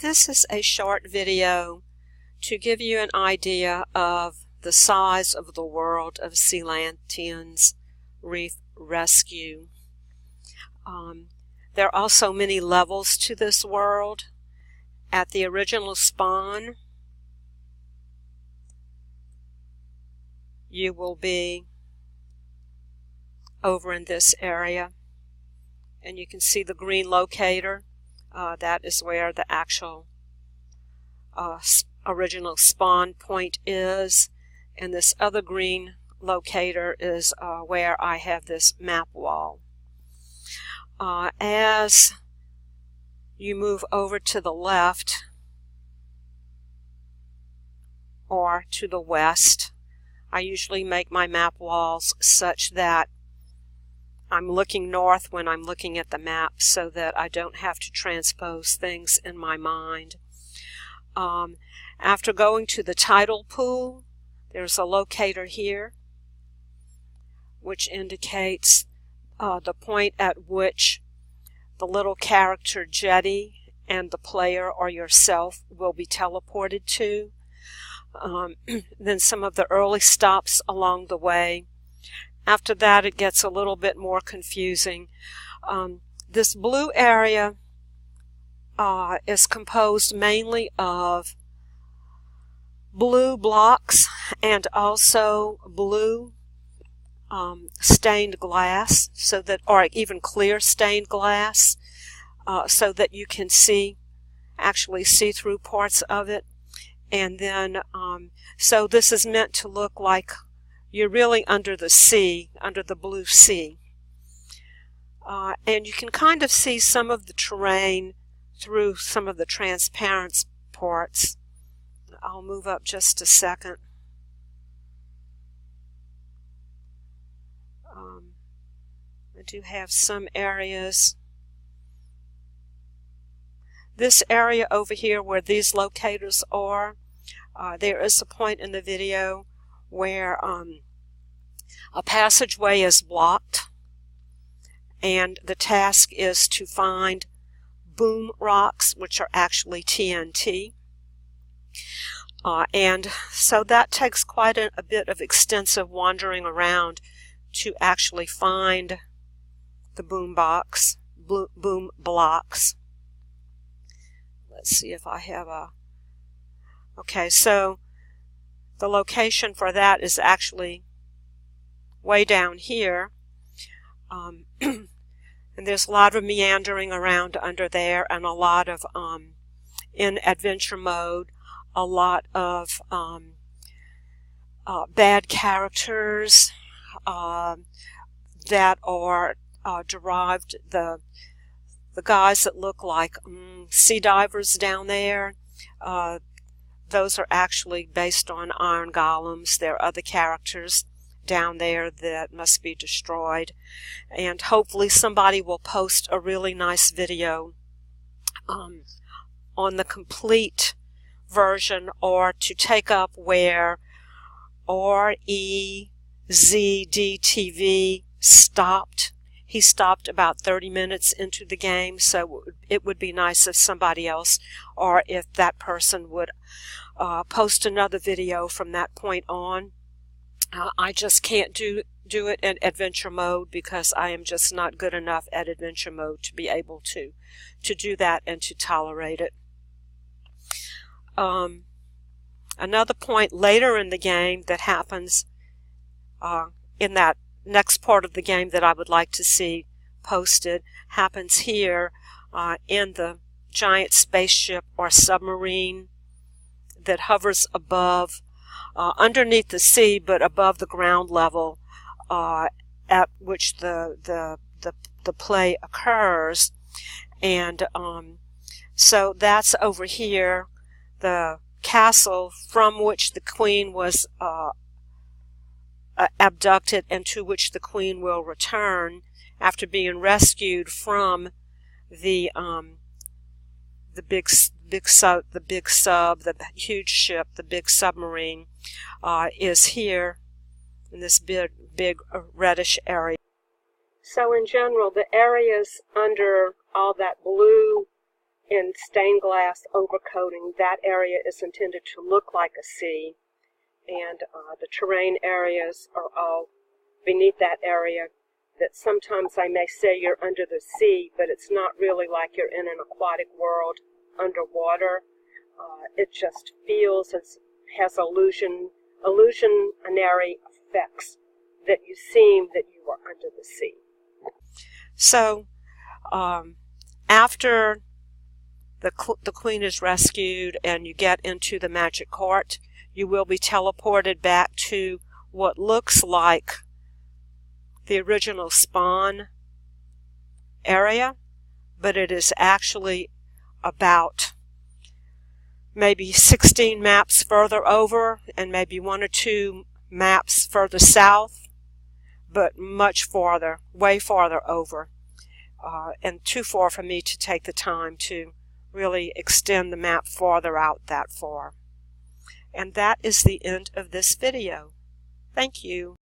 This is a short video to give you an idea of the size of the world of Sealantians Reef Rescue. There are also many levels to this world. At the original spawn, you will be over in this area, and you can see the green locator. That is where the actual original spawn point is, and this other green locator is where I have this map wall. As you move over to the left or to the west, I usually make my map walls such that I'm looking north when I'm looking at the map so that I don't have to transpose things in my mind. After going to the tidal pool, there's a locator here which indicates the point at which the little character jetty and the player or yourself will be teleported to. Then some of the early stops along the way. After that, it gets a little bit more confusing. This blue area is composed mainly of blue blocks and also blue stained glass, so that, or even clear stained glass, so that you can actually see through parts of it. And then, so this is meant to look like you're really under the sea, under the blue sea. And you can kind of see some of the terrain through some of the transparent parts. I'll move up just a second. I do have some areas. This area over here where these locators are, there is a point in the video where a passageway is blocked, and the task is to find boom rocks, which are actually TNT. And so that takes quite a bit of extensive wandering around to actually find the boom blocks. Let's see if I have a... Okay, so the location for that is actually way down here. And there's a lot of meandering around under there, and a lot of, in adventure mode, a lot of bad characters that are derived, the guys that look like sea divers down there, those are actually based on iron golems. There are other characters down there that must be destroyed, and hopefully somebody will post a really nice video on the complete version, or to take up where REZDtv stopped. He stopped about 30 minutes into the game, so it would be nice if somebody else, or if that person would post another video from that point on. I just can't do it in adventure mode because I am just not good enough at adventure mode to be able to do that and to tolerate it. Another point later in the game that happens in that next part of the game that I would like to see posted happens here in the giant spaceship or submarine that hovers above, underneath the sea, but above the ground level at which the play occurs. And so that's over here, the castle from which the queen was abducted, and to which the queen will return after being rescued from the huge ship, the big submarine, is here in this big reddish area. So in general, the areas under all that blue in stained glass overcoating. That area is intended to look like a sea, and the terrain areas are all beneath that area. That sometimes I may say you're under the sea, but it's not really like you're in an aquatic world underwater. It just feels and has illusionary effects that you seem that you are under the sea. So after the queen is rescued and you get into the magic cart, you will be teleported back to what looks like the original spawn area, but it is actually about maybe 16 maps further over and maybe 1 or 2 maps further south, but much farther, way farther over, and too far for me to take the time to really extend the map farther out that far. And that is the end of this video. Thank you.